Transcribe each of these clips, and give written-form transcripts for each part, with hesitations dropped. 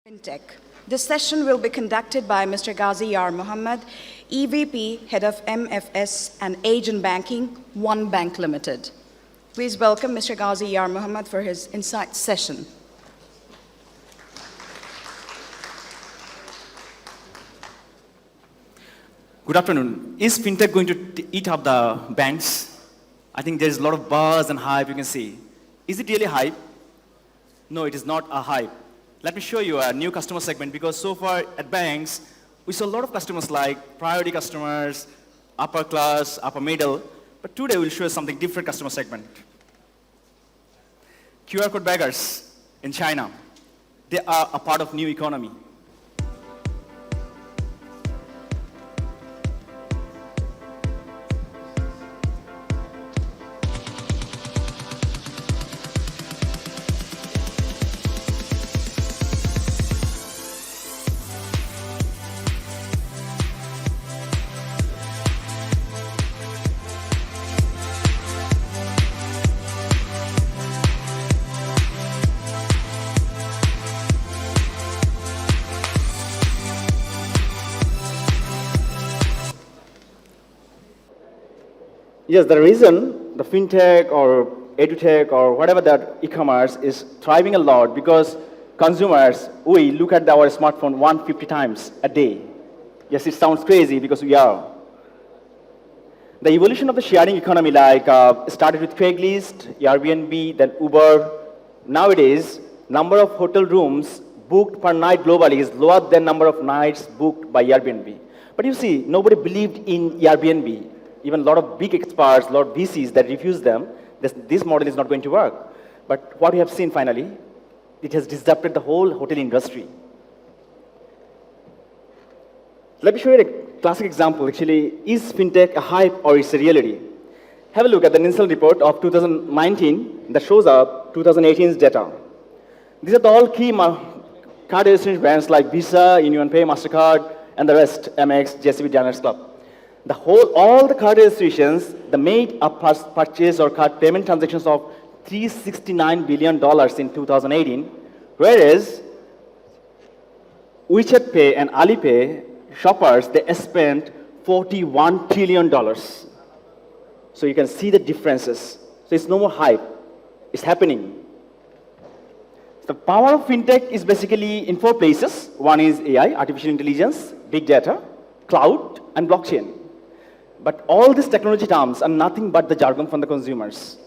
Fintech. This session will be conducted by Mr. Gazi Mohammed, EVP, Head of MFS and Agent Banking, One Bank Limited. Please welcome Mr. Gazi Mohammed for his insight session. Good afternoon. Is Fintech going to eat up the banks? I think there is a lot of buzz and hype you can see. Is it really hype? No, it is not a hype. Let me show you a new customer segment because so far at banks, we saw a lot of customers like priority customers, upper class, upper middle, but today we'll show you something different customer segment. QR code beggars in China, they are a part of new economy. Yes, the reason the fintech or edutech or whatever that e-commerce is thriving a lot because consumers, we look at our smartphone 150 times a day. Yes, it sounds crazy because we are. The evolution of the sharing economy started with Craigslist, Airbnb, then Uber. Nowadays, number of hotel rooms booked per night globally is lower than number of nights booked by Airbnb. But you see, nobody believed in Airbnb. Even a lot of big experts, a lot of VCs that refuse them, this model is not going to work. But what we have seen finally, it has disrupted the whole hotel industry. Let me show you a classic example. Actually, is fintech a hype or is it a reality? Have a look at the Nielsen report of 2019 that shows up 2018's data. These are the all key card issuing brands like Visa, UnionPay, MasterCard, and the rest, Amex, JCB, Diners Club. All the card institutions, they made a purchase or card payment transactions of $369 billion in 2018, whereas WeChat Pay and Alipay shoppers, they spent $41 trillion. So you can see the differences. So it's no more hype. It's happening. The power of fintech is basically in 4 places. One is AI, artificial intelligence, big data, cloud, and blockchain. But all these technology terms are nothing but the jargon from the consumers.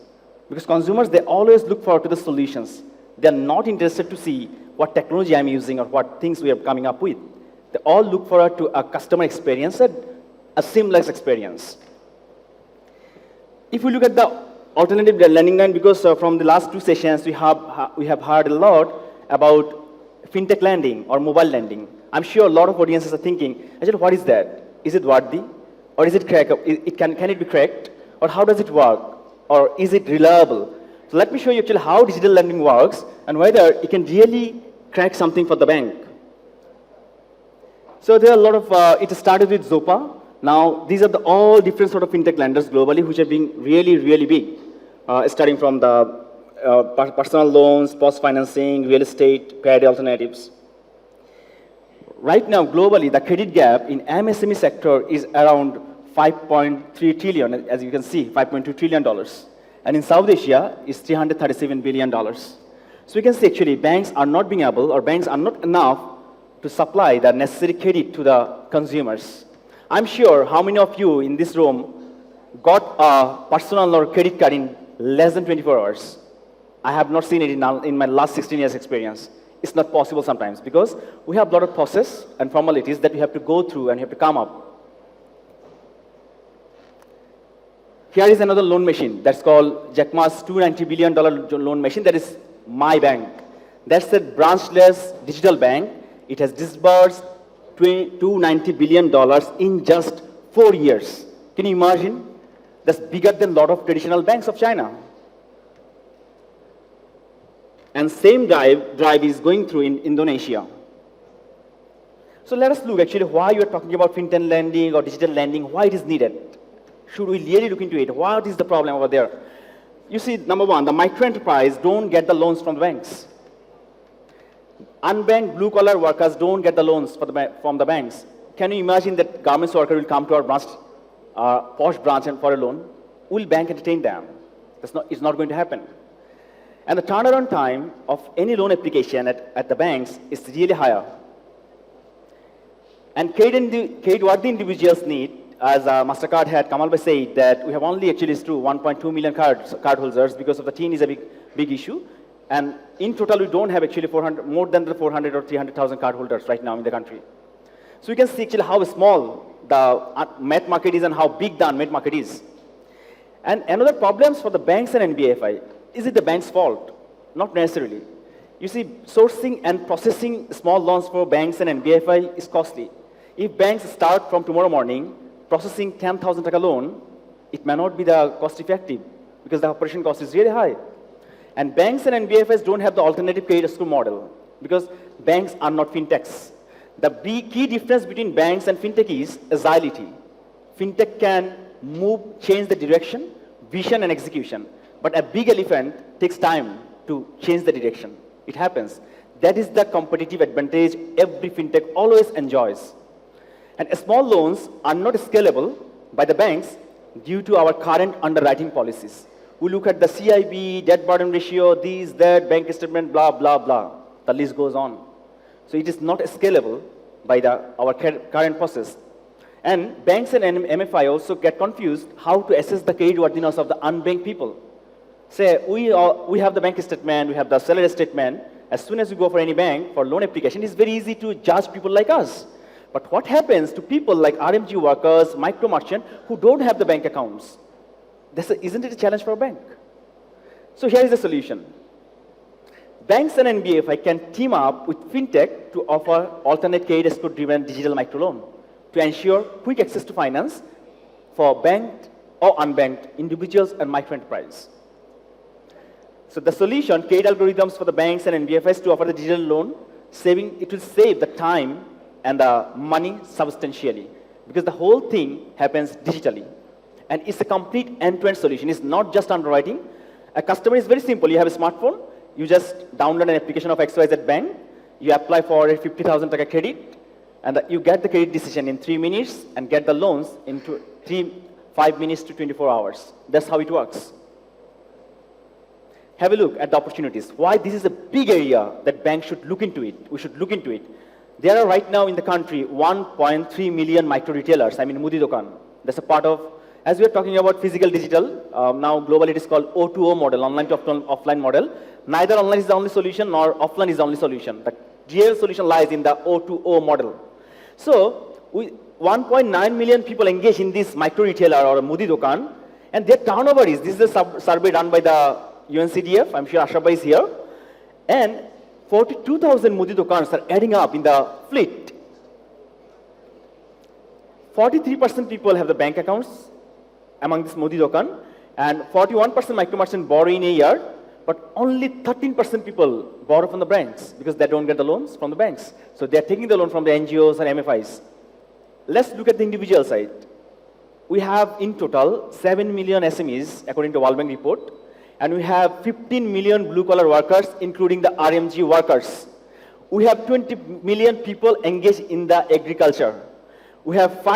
Because consumers, they always look forward to the solutions. They're not interested to see what technology I'm using or what things we are coming up with. They all look forward to a customer experience and a seamless experience. If we look at the alternative lending line, because from the last 2 sessions, we have heard a lot about fintech lending or mobile lending. I'm sure a lot of audiences are thinking, actually, what is that? Is it worthy? Or is it cracked? Can it be cracked? Or how does it work? Or is it reliable? So let me show you actually how digital lending works and whether it can really crack something for the bank. So there are a lot of, it started with Zopa. Now these are all different sort of fintech lenders globally which are being really, really big. Starting from the personal loans, post-financing, real estate, paired alternatives. Right now, globally, the credit gap in MSME sector is around 5.3 trillion, as you can see, $5.2 trillion. And in South Asia, it's $337 billion. So we can see actually banks are not being able, or banks are not enough to supply the necessary credit to the consumers. I'm sure how many of you in this room got a personal or credit card in less than 24 hours. I have not seen it in my last 16 years experience. It's not possible sometimes because we have a lot of process and formalities that we have to go through and have to come up. Here is another loan machine that's called Jack Ma's $290 billion loan machine. That is my bank. That's a branchless digital bank. It has disbursed $290 billion in just 4 years. Can you imagine? That's bigger than a lot of traditional banks of China. And same drive is going through in Indonesia. So let us look actually why you are talking about fintech lending or digital lending, why it is needed. Should we really look into it? What is the problem over there? You see, number one, the micro enterprise don't get the loans from the banks. Unbanked blue-collar workers don't get the loans from the banks. Can you imagine that garments worker will come to our branch, posh branch and for a loan? Will bank entertain them? It's not going to happen. And the turnaround time of any loan application at the banks is really higher. And credit-worthy individuals need, as MasterCard had Kamal said, that we have only actually is true 1.2 million cardholders because of the teen is a big issue. And in total, we don't have actually more than the 400 or 300,000 cardholders right now in the country. So you can see actually how small the math market is and how big the unmet market is. And another problems for the banks and NBFI, is it the bank's fault? Not necessarily. You see, sourcing and processing small loans for banks and NBFI is costly. If banks start from tomorrow morning processing 10,000 taka loan, it may not be the cost effective because the operation cost is really high. And banks and NBFIs don't have the alternative credit score model because banks are not fintechs. The key difference between banks and fintech is agility. Fintech can change the direction, vision, and execution. But a big elephant takes time to change the direction. It happens. That is the competitive advantage every fintech always enjoys. And small loans are not scalable by the banks due to our current underwriting policies. We look at the CIB, debt burden ratio, these, that, bank statement, blah, blah, blah. The list goes on. So it is not scalable by our current process. And banks and MFI also get confused how to assess the creditworthiness of the unbanked people. Say, we have the bank statement, we have the salary statement. As soon as we go for any bank for loan application, it's very easy to judge people like us. But what happens to people like RMG workers, micro merchant, who don't have the bank accounts? Isn't it a challenge for a bank? So here is the solution. Banks and NBFI can team up with fintech to offer alternate credit score-driven digital microloan to ensure quick access to finance for banked or unbanked individuals and micro enterprises. So the solution, credit algorithms for the banks and NBFIs to offer the digital loan, it will save the time and the money substantially because the whole thing happens digitally. And it's a complete end-to-end solution. It's not just underwriting. A customer is very simple. You have a smartphone. You just download an application of XYZ Bank. You apply for a 50,000 taka credit. And you get the credit decision in 3 minutes and get the loans in 5 minutes to 24 hours. That's how it works. Have a look at the opportunities. Why this is a big area that banks should look into it. We should look into it. There are right now in the country 1.3 million micro retailers. I mean, Mudi Dokan. That's a part of. As we are talking about physical digital, now globally it is called O2O model, online to offline model. Neither online is the only solution nor offline is the only solution. The real solution lies in the O2O model. So 1.9 million people engage in this micro retailer or a Mudi Dokan, and their turnover is, this is a survey done by the UNCDF, I'm sure Ashraf is here, and 42,000 Mudi Dokans are adding up in the fleet. 43% people have the bank accounts among this Modi Dokan, and 41% micro merchant borrow in a year, but only 13% people borrow from the banks because they don't get the loans from the banks. So they're taking the loan from the NGOs and MFIs. Let's look at the individual side. We have in total 7 million SMEs according to World Bank report, and we have 15 million blue-collar workers, including the RMG workers. We have 20 million people engaged in the agriculture. We have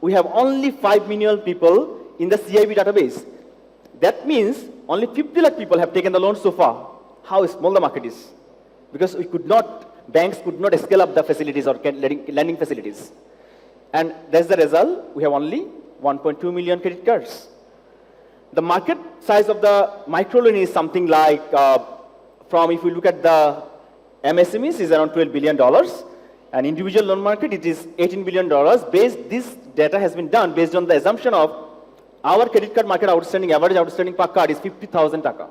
we have only 5 million people in the CIB database. That means only 50 lakh people have taken the loan so far. How small the market is. Because banks could not scale up the facilities or lending facilities. And that's the result. We have only 1.2 million credit cards. The market size of the microloan is something like, if we look at the MSMEs, is around $12 billion. And individual loan market, it is $18 billion. This data has been done based on the assumption of our credit card market average outstanding per card is 50,000 taka.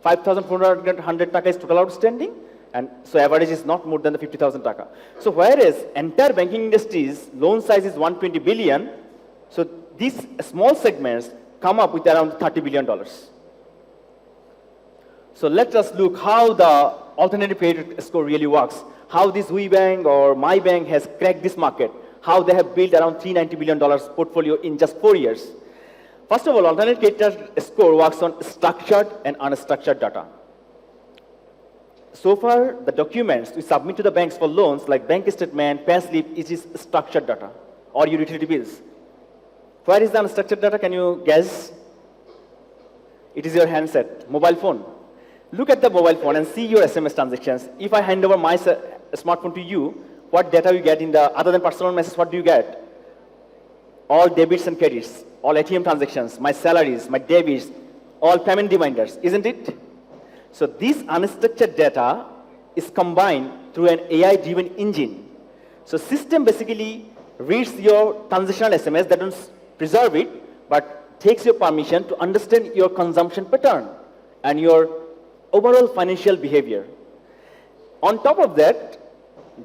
5,400 taka is total outstanding, and so average is not more than the 50,000 taka. So whereas entire banking industry's loan size is 120 billion, so these small segments come up with around $30 billion. So let us look how the alternative credit score really works. How this WeBank or MyBank has cracked this market. How they have built around $390 billion portfolio in just 4 years. First of all, alternative credit score works on structured and unstructured data. so far, the documents we submit to the banks for loans, like bank statement, pay slip, it is structured data or your utility bills. Where is the unstructured data? Can you guess? It is your handset, mobile phone. Look at the mobile phone and see your SMS transactions. If I hand over my smartphone to you, what data you get in the, other than personal message, what do you get? All debits and credits, all ATM transactions, my salaries, my debits, all payment reminders, isn't it? So this unstructured data is combined through an AI-driven engine. So system basically reads your transactional SMS, that doesn't preserve it, but takes your permission to understand your consumption pattern and your overall financial behavior. On top of that,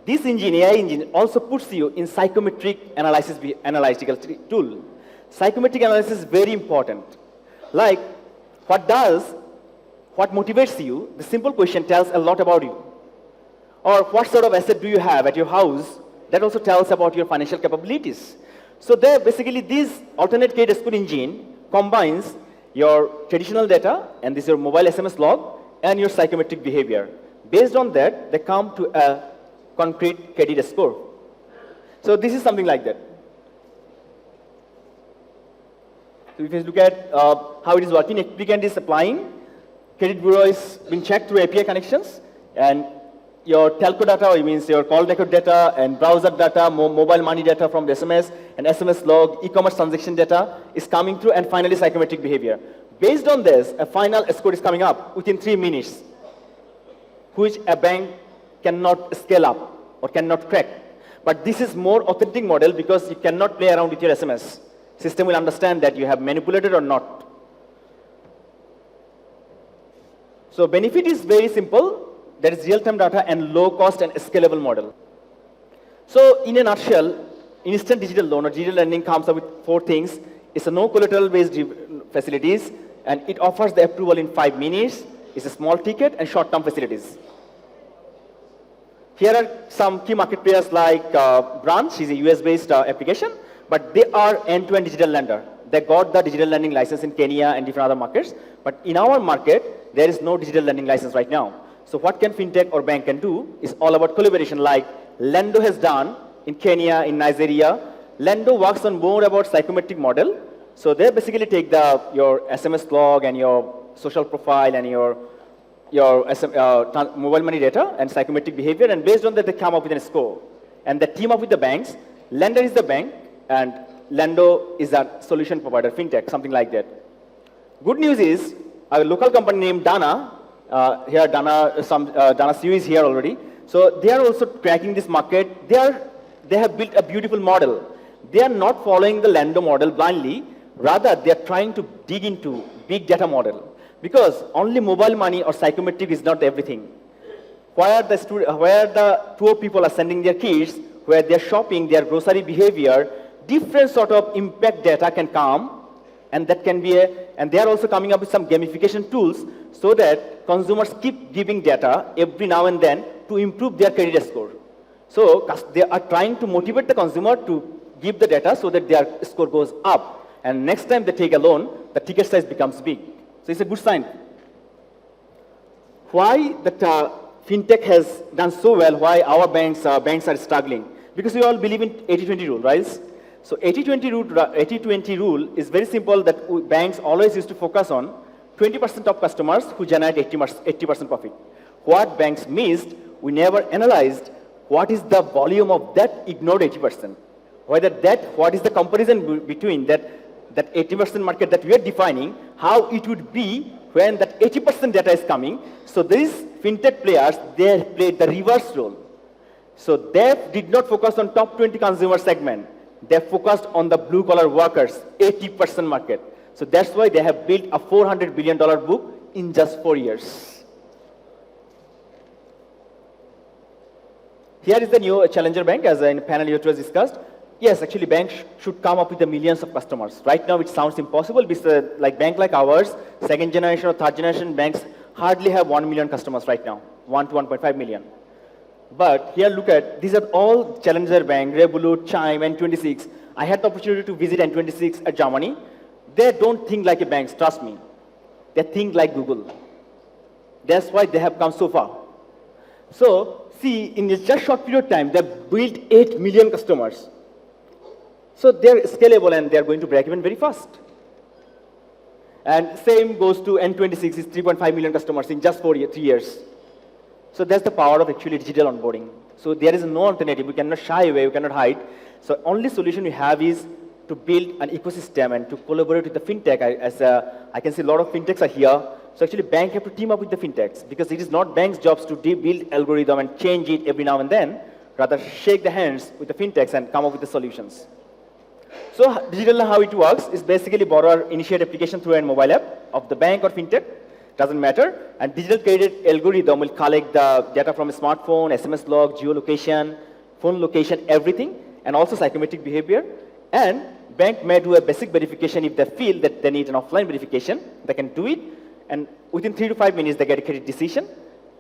this engine, AI engine, also puts you in psychometric analytical tool. Psychometric analysis is very important. Like, what motivates you? The simple question tells a lot about you. Or what sort of asset do you have at your house? That also tells about your financial capabilities. So there, basically, this alternate credit score engine combines your traditional data, and this is your mobile SMS log, and your psychometric behavior. Based on that, they come to a concrete credit score. So this is something like that. So if you look at how it is working, applicant is applying, credit bureau is being checked through API connections, and your telco data, or means your call record data, and browser data, mobile money data from the SMS, and SMS log, e-commerce transaction data is coming through, and finally psychometric behavior. Based on this, a final score is coming up within 3 minutes, which a bank cannot scale up or cannot crack. But this is more authentic model because you cannot play around with your SMS. System will understand that you have manipulated or not. So benefit is very simple. That is real-time data and low-cost and scalable model. So in a nutshell, instant digital loan or digital lending comes up with 4 things. It's a no collateral-based facilities, and it offers the approval in 5 minutes. It's a small ticket and short-term facilities. Here are some key market players like Branch is a US-based application, but they are end-to-end digital lender. They got the digital lending license in Kenya and different other markets, but in our market, there is no digital lending license right now. So what can fintech or bank can do is all about collaboration, like Lendo has done in Kenya, in Nigeria. Lendo works on more about psychometric model. So they basically take your SMS log and your social profile and your mobile money data and psychometric behavior, and based on that, they come up with a score. And they team up with the banks. Lender is the bank, and Lendo is a solution provider, fintech, something like that. Good news is, a local company named Dana, here Dana CEO is here already. So they are also tracking this market. They have built a beautiful model. They are not following the Lendo model blindly. Rather, they are trying to dig into big data model. Because only mobile money or psychometric is not everything. Where the poor people are sending their kids, where they're shopping, their grocery behavior, different sort of impact data can come, and that can be and they are also coming up with some gamification tools so that consumers keep giving data every now and then to improve their credit score. So they are trying to motivate the consumer to give the data so that their score goes up. And next time they take a loan, the ticket size becomes big. So it's a good sign. Why that fintech has done so well, why our banks are struggling? Because we all believe in 80-20 rule, right? So 80-20 rule is very simple, that banks always used to focus on 20% of customers who generate 80% profit. What banks missed, we never analyzed what is the volume of that ignored 80%. What is the comparison between that 80% market that we are defining, how it would be when that 80% data is coming. So these fintech players, they played the reverse role. So they did not focus on top 20 consumer segment. They focused on the blue collar workers, 80% market. So that's why they have built a $400 billion book in just 4 years. Here is the new challenger bank, as in panel it was discussed. Yes, actually banks should come up with the millions of customers. Right now it sounds impossible because like bank like ours, second generation or third generation banks hardly have 1 million customers right now, 1 to 1.5 million. But here look at, these are all challenger bank, Revolut, Chime, N26. I had the opportunity to visit N26 at Germany. They don't think like a bank, trust me. They think like Google. That's why they have come so far. So, see, in a just short period of time, they've built 8 million customers. So they're scalable and they're going to break even very fast. And same goes to N26, is 3.5 million customers in just 3 years. So that's the power of actually digital onboarding. So there is no alternative. We cannot shy away, we cannot hide. So only solution we have is to build an ecosystem and to collaborate with the fintech. I can see a lot of fintechs are here. So actually bank have to team up with the fintechs because it is not bank's jobs to build algorithm and change it every now and then. Rather shake the hands with the fintechs and come up with the solutions. So digital how it works is basically borrower initiate application through a mobile app of the bank or fintech, doesn't matter. And digital credit algorithm will collect the data from a smartphone, SMS log, geolocation, phone location, everything, and also psychometric behavior. And bank may do a basic verification if they feel that they need an offline verification, they can do it. And within 3 to 5 minutes, they get a credit decision.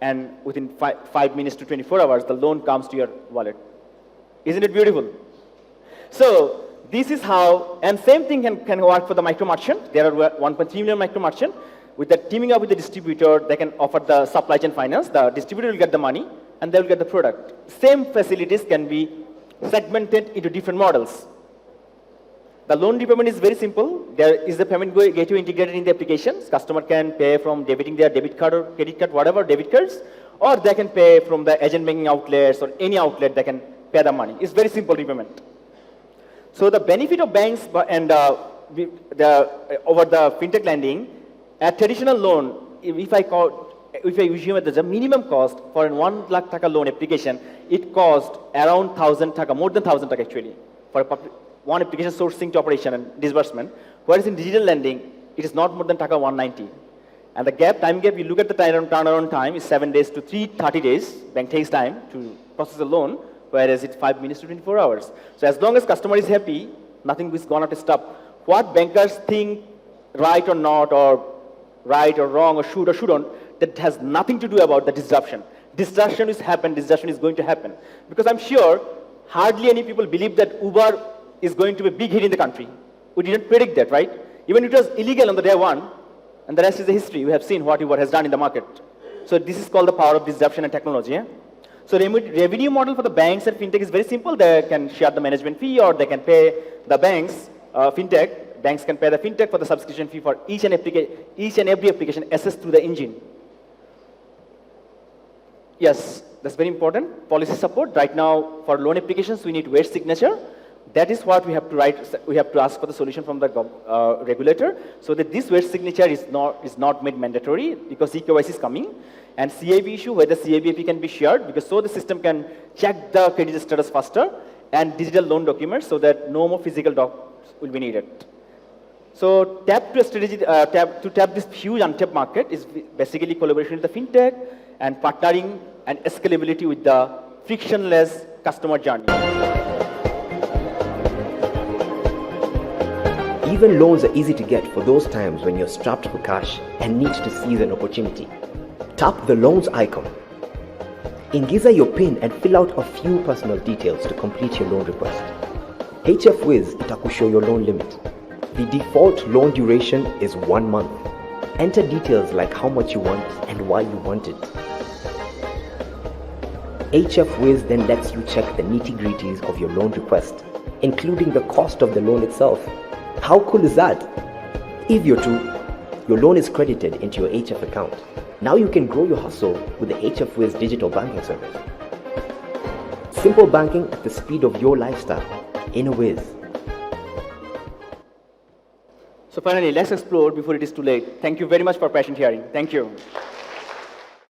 And within 5 minutes to 24 hours, the loan comes to your wallet. Isn't it beautiful? So this is how, and same thing can work for the micro merchant. There are 1.3 million micro merchant. With the teaming up with the distributor, they can offer the supply chain finance. The distributor will get the money, and they will get the product. Same facilities can be segmented into different models. The loan repayment is very simple. There is the payment gateway integrated in the applications. Customer can pay from debiting their debit card or credit card, whatever debit cards, or they can pay from the agent banking outlets or any outlet they can pay the money. It's very simple repayment. So the benefit of banks and over the fintech lending, a traditional loan, if I assume that the minimum cost for a 1 lakh taka loan application, it costs around 1,000 taka, more than 1,000 taka actually, for one application sourcing to operation and disbursement. Whereas in digital lending, it is not more than taka 190. And the time gap, you look at the turnaround time is 7 days to 30 days. Bank takes time to process a loan, whereas it's 5 minutes to 24 hours. So as long as customer is happy, nothing is going to stop. What bankers think right or not, or right or wrong, or should or shouldn't, that has nothing to do about the disruption. Disruption is happen, disruption is going to happen. Because I'm sure hardly any people believe that Uber is going to be a big hit in the country. We didn't predict that, right? Even it was illegal on the day one, and the rest is the history. We have seen what Uber has done in the market. So this is called the power of disruption and technology. Yeah? So revenue model for the banks and fintech is very simple. They can share the management fee, or they can pay the banks, fintech. Banks can pay the fintech for the subscription fee for each and every application accessed through the engine. Yes, that's very important. Policy support. Right now, for loan applications, we need wet signature. That is what we have to write. We have to ask for the solution from the regulator, so that this wet signature is not made mandatory because eKYC is coming. And CAB issue, whether CAB can be shared, because so the system can check the credit status faster, and digital loan documents, so that no more physical docs will be needed. So tap this huge untapped market is basically collaboration with the fintech and partnering and scalability with the frictionless customer journey. Even loans are easy to get for those times when you're strapped for cash and need to seize an opportunity. Tap the loans icon. In Gazi your PIN and fill out a few personal details to complete your loan request. HFWiz itakushow your loan limit. The default loan duration is 1 month. Enter details like how much you want and why you want it. HFWiz then lets you check the nitty-gritties of your loan request, including the cost of the loan itself. How cool is that? If you're true, your loan is credited into your HF account. Now you can grow your hustle with the HFWiz digital banking service. Simple banking at the speed of your lifestyle in a whiz. So finally, let's explore before it is too late. Thank you very much for patient hearing. Thank you.